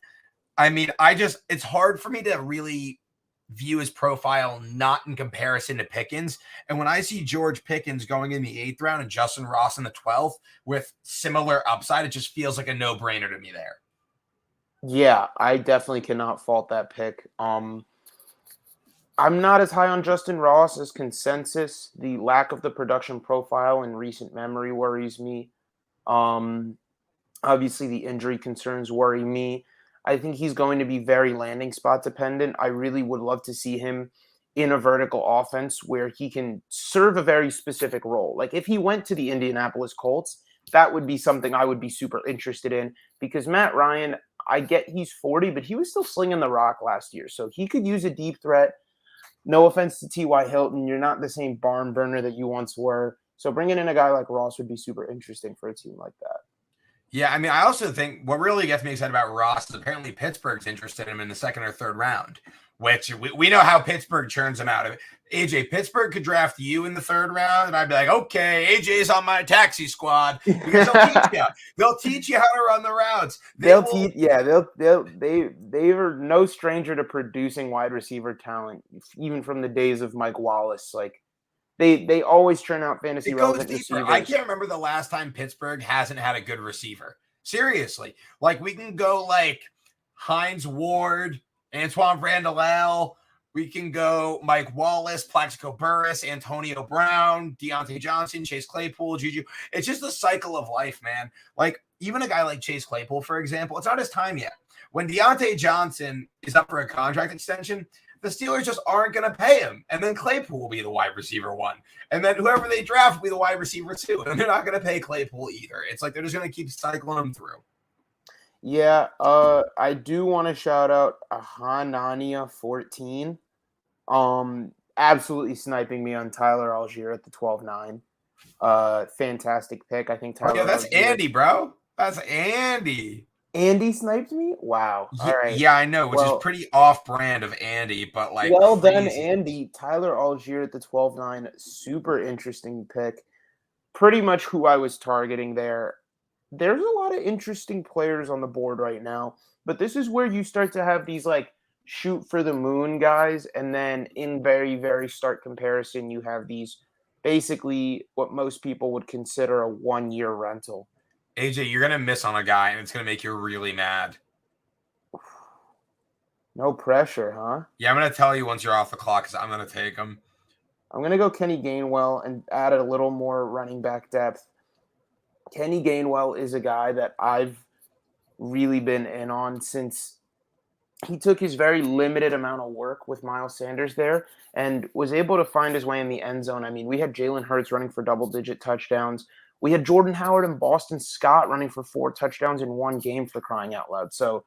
I mean, it's hard for me to really view his profile not in comparison to Pickens. And when I see George Pickens going in the 8th round and Justin Ross in the 12th with similar upside, it just feels like a no-brainer to me there. Yeah, I definitely cannot fault that pick. I'm not as high on Justin Ross as consensus. The lack of the production profile in recent memory worries me. Obviously, the injury concerns worry me. I think he's going to be very landing spot dependent. I really would love to see him in a vertical offense where he can serve a very specific role. Like if he went to the Indianapolis Colts, that would be something I would be super interested in because Matt Ryan, I get he's 40, but he was still slinging the rock last year. So he could use a deep threat. No offense to T.Y. Hilton. You're not the same barn burner that you once were. So bringing in a guy like Ross would be super interesting for a team like that. Yeah, I mean, I also think what really gets me excited about Ross is apparently Pittsburgh's interested in him in the 2nd or 3rd round, which we know how Pittsburgh churns him out of it. AJ, Pittsburgh could draft you in the 3rd round, and I'd be like, okay, AJ's on my taxi squad because they'll teach you. They'll teach you how to run the routes. They are no stranger to producing wide receiver talent, even from the days of Mike Wallace. Like they always churn out fantasy relevant receivers. I can't remember the last time Pittsburgh hasn't had a good receiver. Seriously. Like we can go like Hines Ward, Antoine Randall. We can go Mike Wallace, Plaxico Burress, Antonio Brown, Deontay Johnson, Chase Claypool, Juju. It's just the cycle of life, man. Like even a guy like Chase Claypool, for example, it's not his time yet. When Deontay Johnson is up for a contract extension, the Steelers just aren't going to pay him. And then Claypool will be the wide receiver 1. And then whoever they draft will be the wide receiver 2. And they're not going to pay Claypool either. It's like they're just going to keep cycling him through. Yeah, I do want to shout out Hanania 14. Absolutely sniping me on Tyler Algier at the 12-9. Fantastic pick. I think Tyler. Yeah, that's Algier. Andy, bro. That's Andy. Andy sniped me? Wow. All right. Yeah, I know, which is pretty off-brand of Andy, but like well done, Andy. Tyler Algier at the 12-9. Super interesting pick. Pretty much who I was targeting there. There's a lot of interesting players on the board right now, but this is where you start to have these like shoot for the moon guys, and then in very, very stark comparison, you have these basically what most people would consider a 1-year rental. AJ, you're going to miss on a guy, and it's going to make you really mad. No pressure, huh? Yeah, I'm going to tell you once you're off the clock because I'm going to take him. I'm going to go Kenny Gainwell and add a little more running back depth. Kenny Gainwell is a guy that I've really been in on since he took his very limited amount of work with Miles Sanders there and was able to find his way in the end zone. I mean, we had Jalen Hurts running for double-digit touchdowns. We had Jordan Howard and Boston Scott running for 4 touchdowns in one game, for crying out loud. So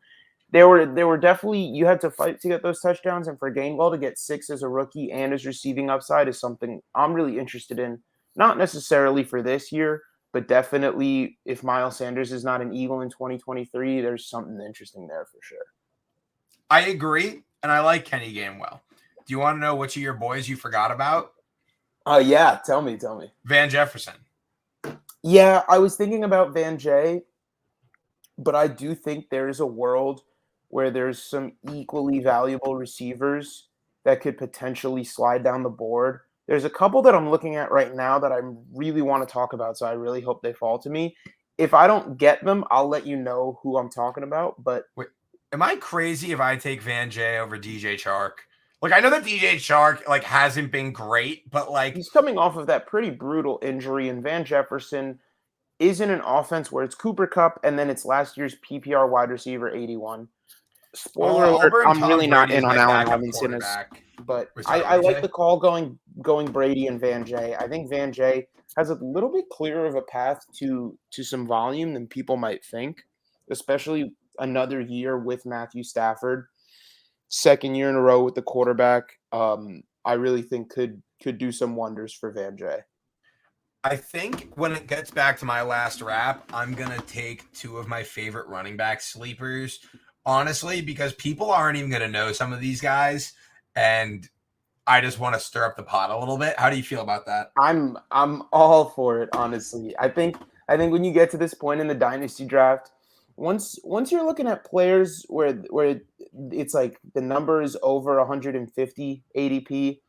there were definitely, you had to fight to get those touchdowns, and for Gainwell to get 6 as a rookie and his receiving upside is something I'm really interested in. Not necessarily for this year, but definitely if Miles Sanders is not an Eagle in 2023, there's something interesting there for sure. I agree, and I like Kenny Gainwell. Do you want to know which of your boys you forgot about? Yeah, tell me. Van Jefferson. Yeah, I was thinking about Van Jay, but I do think there's a world where there's some equally valuable receivers that could potentially slide down the board. There's a couple that I'm looking at right now that I really want to talk about, so I really hope they fall to me. If I don't get them, I'll let you know who I'm talking about. But wait, am I crazy if I take Van Jay over DJ Chark? Like, I know that DJ Chark like hasn't been great, but like he's coming off of that pretty brutal injury, and Van Jefferson is in an offense where it's Cooper Kupp and then it's last year's PPR wide receiver 81. Spoiler alert, I'm really not in on Allen Robinson, but I like the call going Brady and Van Jay. I think Van Jay has a little bit clearer of a path to some volume than people might think, especially another year with Matthew Stafford. Second year in a row with the quarterback. I really think could do some wonders for Van Jay. I think when it gets back to my last wrap, I'm going to take two of my favorite running back sleepers, honestly, because people aren't even going to know some of these guys, and I just want to stir up the pot a little bit. How do you feel about that? I'm all for it, honestly. I think when you get to this point in the dynasty draft, once you're looking at players where it's like the number is over 150 ADP,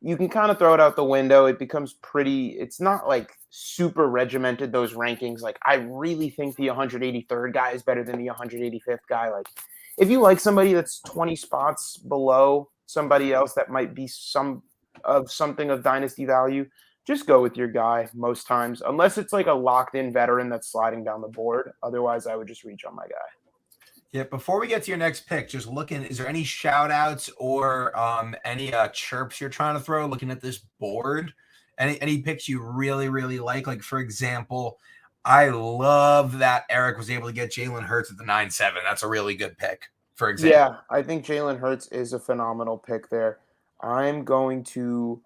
you can kind of throw it out the window. It becomes it's not like super regimented, those rankings. Like, I really think the 183rd guy is better than the 185th guy. Like, if you like somebody that's 20 spots below somebody else that might be something of dynasty value, just go with your guy most times, unless it's like a locked in veteran that's sliding down the board. Otherwise, I would just reach on my guy. Yeah, before we get to your next pick, just looking, is there any shout outs or any chirps you're trying to throw looking at this board? Any picks you really, really like? Like, for example, I love that Eric was able to get Jalen Hurts at the 9-7. That's a really good pick, for example. Yeah, I think Jalen Hurts is a phenomenal pick there. I'm going to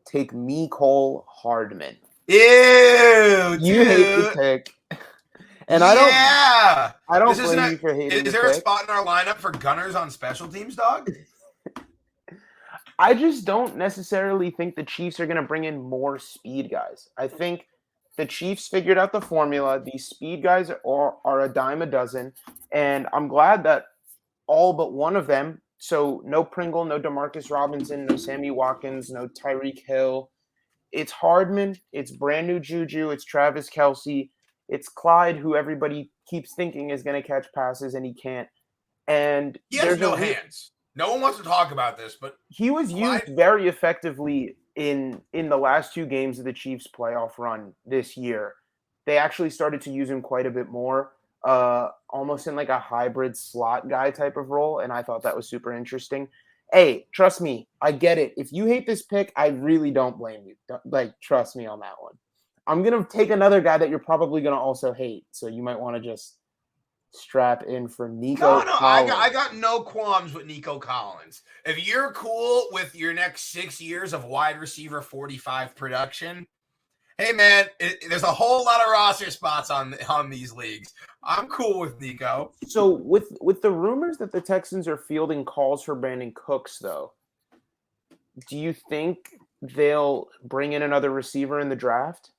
take Mecole Hardman. Ew, you dude. hate the pick. And yeah. I don't blame you for hating Is there a spot in our lineup for gunners on special teams, dog? I just don't necessarily think the Chiefs are going to bring in more speed guys. I think the Chiefs figured out the formula. These speed guys are a dime a dozen. And I'm glad that all but one of them, so no Pringle, no Demarcus Robinson, no Sammy Watkins, no Tyreek Hill. It's Hardman, it's brand new Juju, it's Travis Kelce, it's Clyde, who everybody keeps thinking is going to catch passes, and he can't. And he has no hands. No one wants to talk about this, but he was used very effectively in the last two games of the Chiefs playoff run this year. They actually started to use him quite a bit more, almost in like a hybrid slot guy type of role, and I thought that was super interesting. Hey, trust me, I get it. If you hate this pick, I really don't blame you. Trust me on that one. I'm going to take another guy that you're probably going to also hate, so you might want to just strap in for Nico Collins. I got no qualms with Nico Collins. If you're cool with your next 6 years of wide receiver 45 production, hey, man, there's a whole lot of roster spots on these leagues. I'm cool with Nico. So with the rumors that the Texans are fielding calls for Brandon Cooks, though, do you think they'll bring in another receiver in the draft?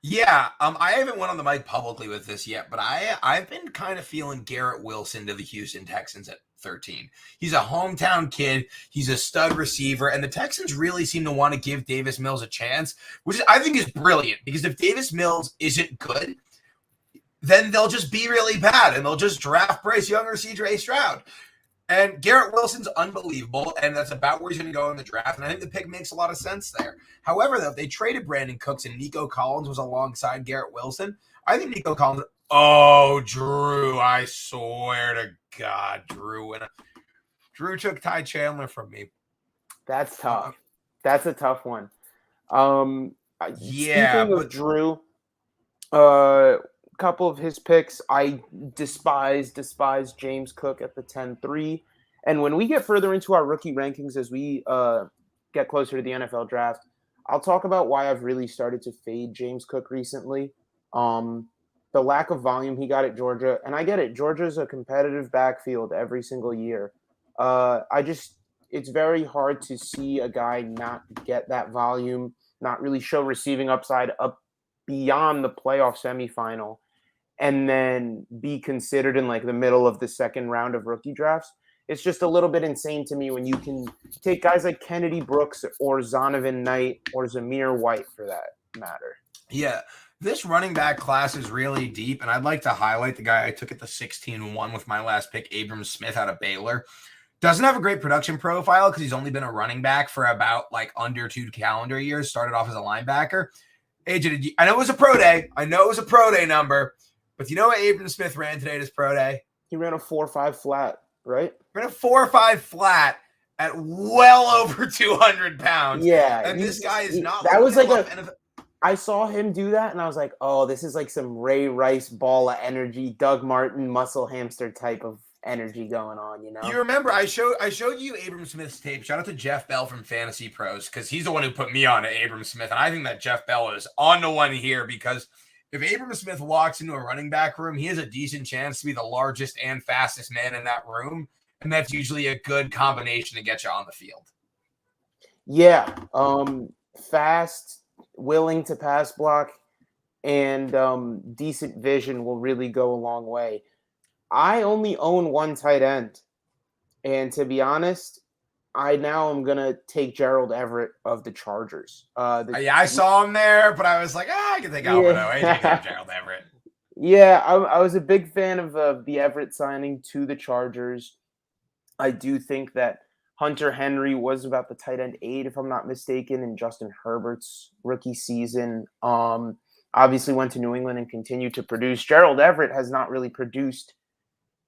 Yeah, I haven't went on the mic publicly with this yet, but I've been kind of feeling Garrett Wilson to the Houston Texans at 13. He's a hometown kid. He's a stud receiver, and the Texans really seem to want to give Davis Mills a chance, which I think is brilliant, because if Davis Mills isn't good, then they'll just be really bad, and they'll just draft Bryce Young or CJ Stroud. And Garrett Wilson's unbelievable, and that's about where he's going to go in the draft, and I think the pick makes a lot of sense there. However, though, if they traded Brandon Cooks and Nico Collins was alongside Garrett Wilson, I think Nico Collins – oh, Drew, I swear to God, Drew. And Drew took Ty Chandler from me. That's tough. That's a tough one. Yeah. Speaking of Drew, couple of his picks, I despise James Cook at the 10-3. And when we get further into our rookie rankings as we get closer to the NFL draft, I'll talk about why I've really started to fade James Cook recently. The lack of volume he got at Georgia, and I get it. Georgia's a competitive backfield every single year. It's very hard to see a guy not get that volume, not really show receiving upside up beyond the playoff semifinal, and then be considered in like the middle of the second round of rookie drafts. It's just a little bit insane to me when you can take guys like Kennedy Brooks or Zonovan Knight or Zamir White for that matter. Yeah, this running back class is really deep, and I'd like to highlight the guy I took at the 16-1 with my last pick, Abram Smith out of Baylor. Doesn't have a great production profile because he's only been a running back for about like under 2 calendar years, started off as a linebacker. AJ, I know it was a pro day. I know it was a pro day number, but you know what Abram Smith ran today at his pro day? He ran a 4.5 flat, right? Ran a 4.5 flat at well over 200 pounds. Yeah. And this guy is not. That was like I saw him do that, and I was like, oh, this is like some Ray Rice ball of energy, Doug Martin muscle hamster type of energy going on, you know? You remember I showed you Abram Smith's tape. Shout out to Jeff Bell from Fantasy Pros, because he's the one who put me on to Abram Smith. And I think that Jeff Bell is on the one here, because if Abram Smith walks into a running back room, he has a decent chance to be the largest and fastest man in that room. And that's usually a good combination to get you on the field. Yeah. Fast, willing to pass block, and decent vision will really go a long way. I only own one tight end. And to be honest, I now am going to take Gerald Everett of the Chargers. Yeah, I saw him there, but I was like, I can take Alberto. AJ can take Gerald Everett. Yeah, I was a big fan of the Everett signing to the Chargers. I do think that Hunter Henry was about the tight end 8, if I'm not mistaken, in Justin Herbert's rookie season. Obviously went to New England and continued to produce. Gerald Everett has not really produced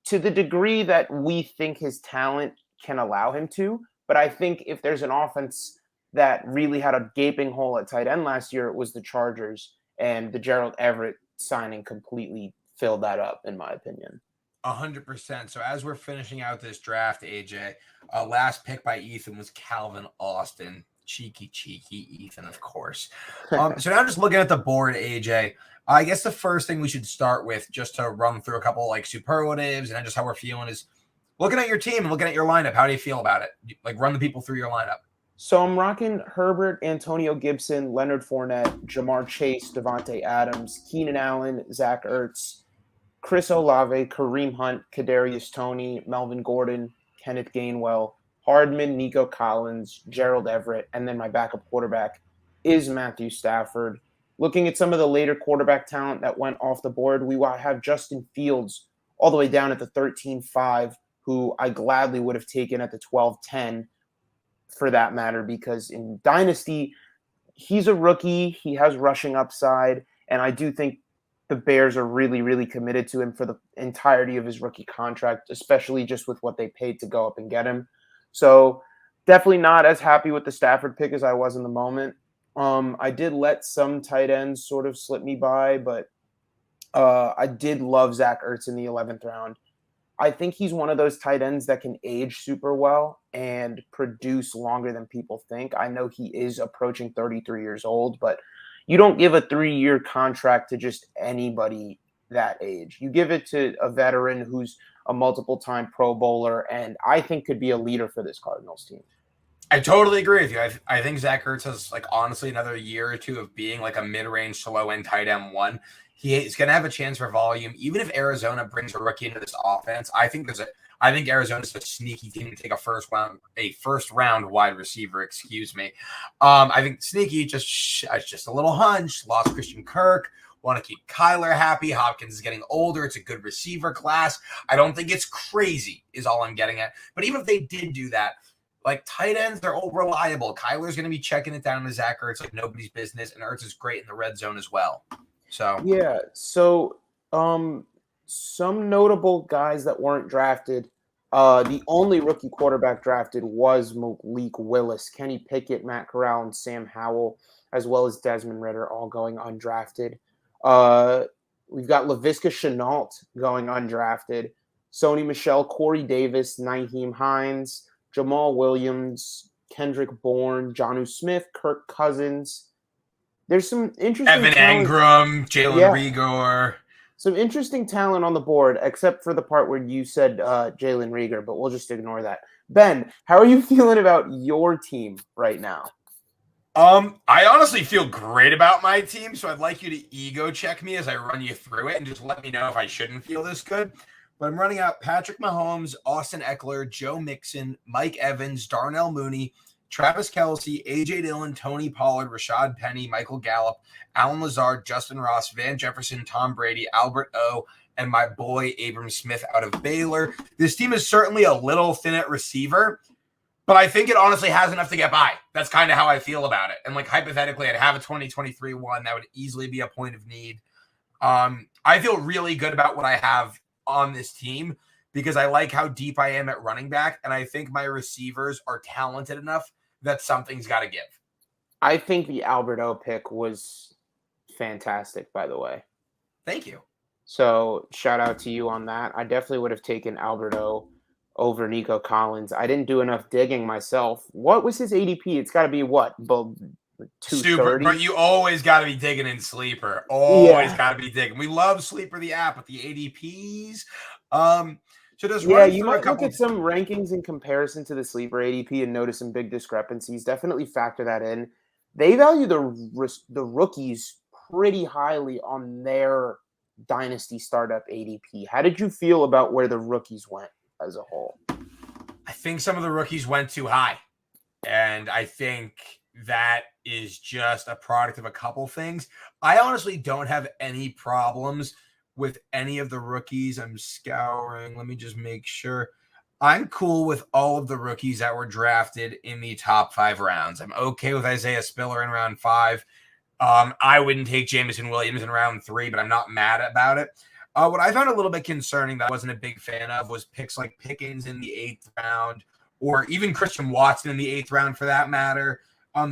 to the degree that we think his talent can allow him to. But I think if there's an offense that really had a gaping hole at tight end last year, it was the Chargers. And the Gerald Everett signing completely filled that up, in my opinion. 100%. So as we're finishing out this draft, AJ, last pick by Ethan was Calvin Austin. Cheeky Ethan, of course. So now just looking at the board, AJ, I guess the first thing we should start with, just to run through a couple like superlatives and just how we're feeling, is looking at your team and looking at your lineup. How do you feel about it? Like, run the people through your lineup. So I'm rocking Herbert, Antonio Gibson, Leonard Fournette, Jamar Chase, Devontae Adams, Keenan Allen, Zach Ertz, Chris Olave, Kareem Hunt, Kadarius Toney, Melvin Gordon, Kenneth Gainwell, Hardman, Nico Collins, Gerald Everett, and then my backup quarterback is Matthew Stafford. Looking at some of the later quarterback talent that went off the board, we have Justin Fields all the way down at the 13-5, who I gladly would have taken at the 12-10 for that matter, because in Dynasty, he's a rookie. He has rushing upside, and I do think the Bears are really, really committed to him for the entirety of his rookie contract, especially just with what they paid to go up and get him. So definitely not as happy with the Stafford pick as I was in the moment. I did let some tight ends sort of slip me by, but I did love Zach Ertz in the 11th round. I think he's one of those tight ends that can age super well and produce longer than people think. I know he is approaching 33 years old, but you don't give a 3-year contract to just anybody that age. You give it to a veteran who's a multiple-time Pro Bowler, and I think could be a leader for this Cardinals team. I totally agree with you. I think Zach Ertz has, like, honestly another year or two of being like a mid-range to low-end tight end 1. He's going to have a chance for volume. Even if Arizona brings a rookie into this offense, I think Arizona's a sneaky team to take a first round wide receiver. Excuse me. I think sneaky, just a little hunch. Lost Christian Kirk. Want to keep Kyler happy. Hopkins is getting older. It's a good receiver class. I don't think it's crazy, is all I'm getting at. But even if they did do that, like, tight ends, they're all reliable. Kyler's going to be checking it down to Zach Ertz like nobody's business, and Ertz is great in the red zone as well. So yeah. So some notable guys that weren't drafted. The only rookie quarterback drafted was Malik Willis. Kenny Pickett, Matt Corral, and Sam Howell, as well as Desmond Ridder, all going undrafted. We've got Laviska Shenault going undrafted. Sony Michel, Corey Davis, Nyheim Hines, Jamal Williams, Kendrick Bourne, Jonnu Smith, Kirk Cousins. There's some interesting Evan Engram, Jalen Reagor. Some interesting talent on the board, except for the part where you said Jalen Reagor, but we'll just ignore that. Ben, how are you feeling about your team right now? I honestly feel great about my team, so I'd like you to ego check me as I run you through it and just let me know if I shouldn't feel this good. But I'm running out Patrick Mahomes, Austin Eckler, Joe Mixon, Mike Evans, Darnell Mooney, Travis Kelce, A.J. Dillon, Tony Pollard, Rashad Penny, Michael Gallup, Alan Lazard, Justin Ross, Van Jefferson, Tom Brady, Albert O, and my boy Abram Smith out of Baylor. This team is certainly a little thin at receiver, but I think it honestly has enough to get by. That's kind of how I feel about it. And, like, hypothetically, I'd have a 2023 one that would easily be a point of need. I feel really good about what I have on this team because I like how deep I am at running back, and I think my receivers are talented enough that something's got to give. I think the Albert O pick was fantastic, by the way. Thank you. So shout out to you on that. I definitely would have taken Alberto over Nico Collins. I didn't do enough digging myself. What was his ADP? It's got to be what, Super, 230? but you always got to be digging in Sleeper. Always Yeah. got to be digging. We love Sleeper, the app with the ADPs. So just Yeah, running you through a might look couple. at some rankings in comparison to the sleeper ADP and notice some big discrepancies. Definitely factor that in. They value the rookies pretty highly on their dynasty startup ADP. How did you feel about where the rookies went as a whole? I think some of the rookies went too high. And I think that is just a product of a couple things. I honestly don't have any problems with any of the rookies. I'm scouring. Let me just make sure. I'm cool with all of the rookies that were drafted in the top 5 rounds. I'm okay with Isaiah Spiller in round 5. I wouldn't take Jameson Williams in round 3, but I'm not mad about it. What I found a little bit concerning that I wasn't a big fan of was picks like Pickens in the 8th round, or even Christian Watson in the 8th round for that matter.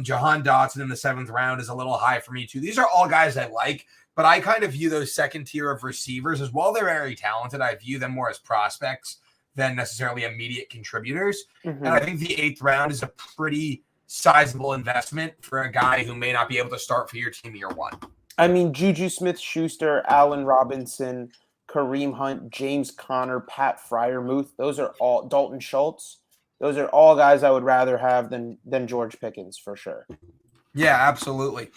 Jahan Dotson in the 7th round is a little high for me too. These are all guys I like, but I kind of view those second tier of receivers as while they're very talented, I view them more as prospects than necessarily immediate contributors. And I think the 8th round is a pretty sizable investment for a guy who may not be able to start for your team year 1. I mean, Juju Smith-Schuster, Allen Robinson, Kareem Hunt, James Conner, Pat Fryermuth. Those are all Dalton Schultz. Those are all guys I would rather have than George Pickens for sure. Yeah, absolutely.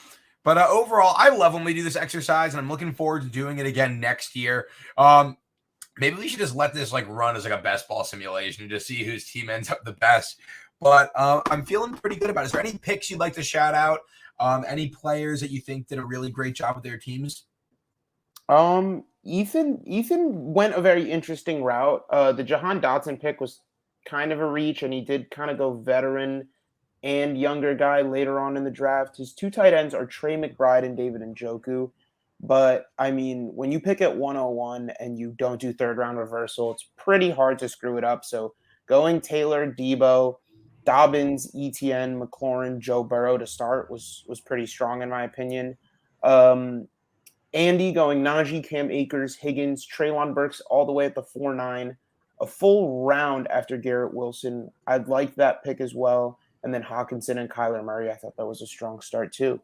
But overall, I love when we do this exercise, and I'm looking forward to doing it again next year. Maybe we should just let this like run as like a best ball simulation to see whose team ends up the best. But I'm feeling pretty good about it. Is there any picks you'd like to shout out? Any players that you think did a really great job with their teams? Ethan went a very interesting route. The Jahan Dotson pick was kind of a reach, and he did kind of go veteran and younger guy later on in the draft. His 2 tight ends are Trey McBride and David Njoku. But I mean, when you pick at 101 and you don't do 3rd round reversal, it's pretty hard to screw it up. So going Taylor, Debo, Dobbins, ETN, McLaurin, Joe Burrow to start was pretty strong in my opinion. Andy going Najee, Cam Akers, Higgins, Treylon Burks all the way at the 4-9, a full round after Garrett Wilson. I'd like that pick as well. And then Hawkinson and Kyler Murray, I thought that was a strong start too.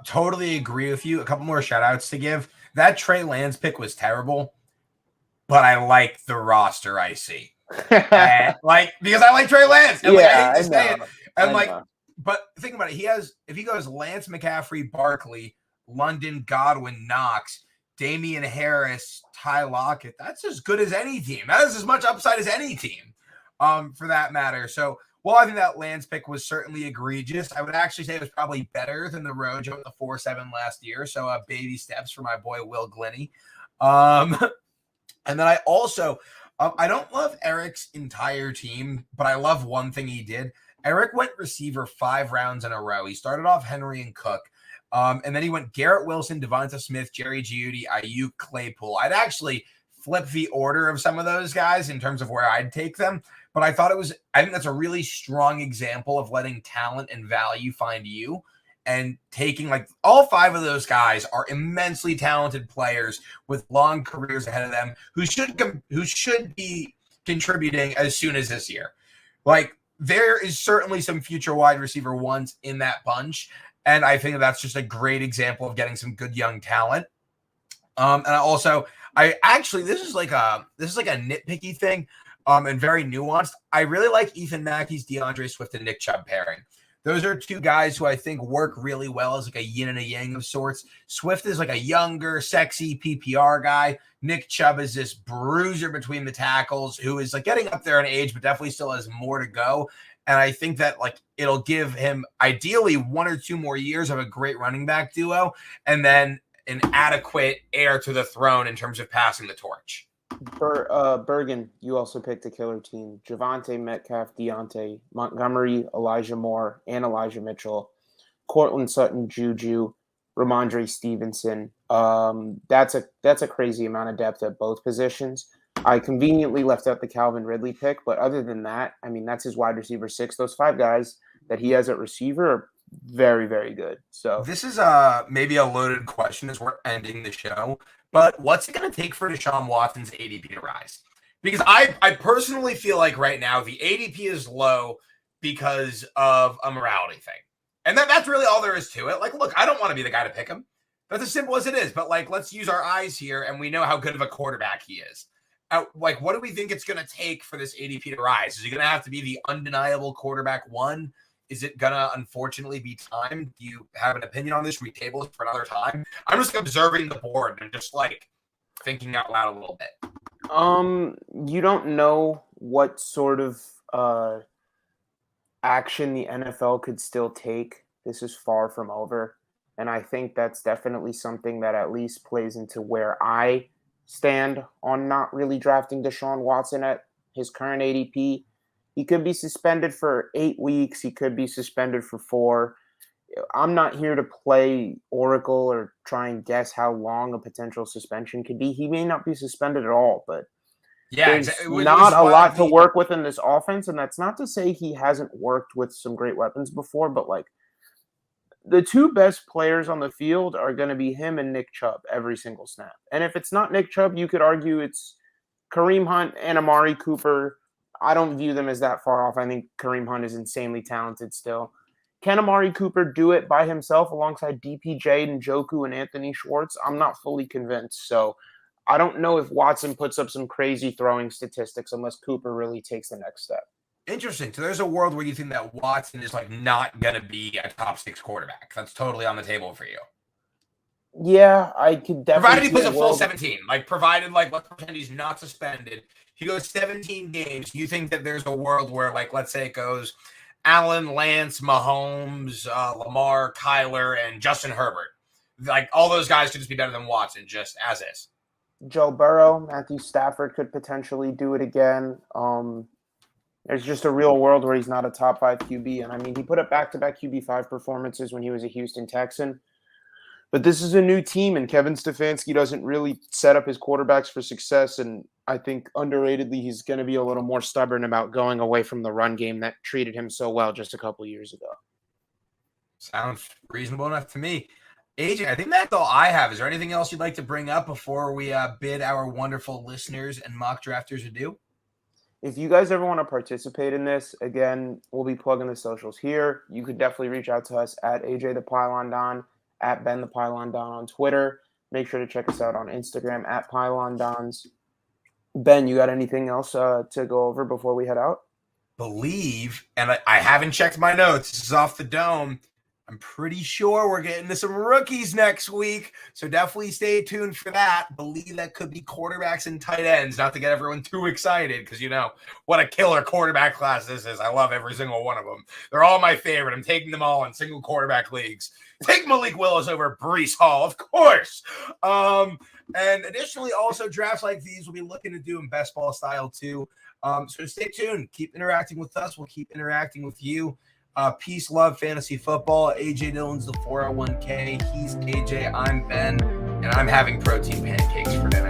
Totally agree with you. A couple more shout outs to give. That Trey Lance pick was terrible, but I like the roster I see. And, because I like Trey Lance. And, I hate to say it. And but think about it. If he goes Lance, McCaffrey, Barkley, London, Godwin, Knox, Damian Harris, Ty Lockett, that's as good as any team. That is as much upside as any team, for that matter. So, well, I think that Lance pick was certainly egregious. I would actually say it was probably better than the Rojo at the 4-7 last year. So, baby steps for my boy Will Glennie. And then I also, I don't love Eric's entire team, but I love one thing he did. Eric went receiver 5 rounds in a row. He started off Henry and Cook. And then he went Garrett Wilson, Devonta Smith, Jerry Jeudy, Ayuk, Claypool. I'd actually flip the order of some of those guys in terms of where I'd take them. But I think that's a really strong example of letting talent and value find you, and taking all 5 of those guys are immensely talented players with long careers ahead of them who should be contributing as soon as this year. There is certainly some future wide receiver ones in that bunch. And I think that's just a great example of getting some good young talent. And this is like a nitpicky thing, and very nuanced. I really like Ethan Mackey's DeAndre Swift and Nick Chubb pairing. Those are 2 guys who I think work really well as a yin and a yang of sorts. Swift is a younger, sexy PPR guy. Nick Chubb is this bruiser between the tackles who is getting up there in age, but definitely still has more to go. And I think that it'll give him ideally 1 or 2 more years of a great running back duo, and then an adequate heir to the throne in terms of passing the torch. Bergen, you also picked a killer team. Javonte, Metcalf, Deontay, Montgomery, Elijah Moore, and Elijah Mitchell, Cortland Sutton, Juju, Ramondre Stevenson. That's a crazy amount of depth at both positions. I conveniently left out the Calvin Ridley pick, but other than that, I mean, that's his wide receiver 6. Those 5 guys that he has at receiver are very, very good. So this is maybe a loaded question as we're ending the show, But what's it going to take for Deshaun Watson's ADP to rise? Because I personally feel like right now the ADP is low because of a morality thing. And that's really all there is to it. Like, look, I don't want to be the guy to pick him. That's as simple as it is. But, like, let's use our eyes here, and we know how good of a quarterback he is. Like, what do we think it's going to take for this ADP to rise? Is he going to have to be the undeniable quarterback one? Is it going to, unfortunately, be time? Do you have an opinion on this? Should we table it for another time? I'm just observing the board and just, like, thinking out loud a little bit. You don't know what sort of action the NFL could still take. This is far from over. And I think that's definitely something that at least plays into where I stand on not really drafting Deshaun Watson at his current ADP. He could be suspended for 8 weeks. He could be suspended for 4. I'm not here to play Oracle or try and guess how long a potential suspension could be. He may not be suspended at all, but there's not a lot to work with in this offense. And that's not to say he hasn't worked with some great weapons before, but like the 2 best players on the field are going to be him and Nick Chubb every single snap. And if it's not Nick Chubb, you could argue it's Kareem Hunt and Amari Cooper. I don't view them as that far off. I think Kareem Hunt is insanely talented still. Can Amari Cooper do it by himself alongside DPJ and Njoku and Anthony Schwartz? I'm not fully convinced. So I don't know if Watson puts up some crazy throwing statistics unless Cooper really takes the next step. Interesting. So there's a world where you think that Watson is like not going to be a top 6 quarterback. That's totally on the table for you. Yeah, I could definitely. Provided he plays a full 17. Like, provided, like, let's pretend he's not suspended. He goes 17 games. You think that there's a world where, like, let's say it goes Allen, Lance, Mahomes, Lamar, Kyler, and Justin Herbert. Like, all those guys could just be better than Watson, just as is. Joe Burrow, Matthew Stafford could potentially do it again. There's just a real world where he's not a top 5 QB. And I mean, he put up back-to-back QB5 performances when he was a Houston Texan. But this is a new team, and Kevin Stefanski doesn't really set up his quarterbacks for success. And I think underratedly, he's going to be a little more stubborn about going away from the run game that treated him so well just a couple years ago. Sounds reasonable enough to me. AJ, I think that's all I have. Is there anything else you'd like to bring up before we bid our wonderful listeners and mock drafters adieu? If you guys ever want to participate in this, again, we'll be plugging the socials here. You could definitely reach out to us at AJ the Pylon Don, at Ben the Pylon Don on Twitter. Make sure to check us out on Instagram at Pylon Dons. Ben, you got anything else to go over before we head out? Believe, and I haven't checked my notes. This is off the dome. I'm pretty sure we're getting to some rookies next week, so definitely stay tuned for that. Believe that could be quarterbacks and tight ends, not to get everyone too excited, because you know what a killer quarterback class this is. I love every single one of them. They're all my favorite. I'm taking them all in single quarterback leagues. Take Malik Willis over Breece Hall, of course. And additionally, also drafts like these we'll be looking to do in best ball style too. So stay tuned. Keep interacting with us. We'll keep interacting with you. Peace, love, fantasy football. AJ Dillon's the 401k. He's AJ. I'm Ben, and I'm having protein pancakes for dinner.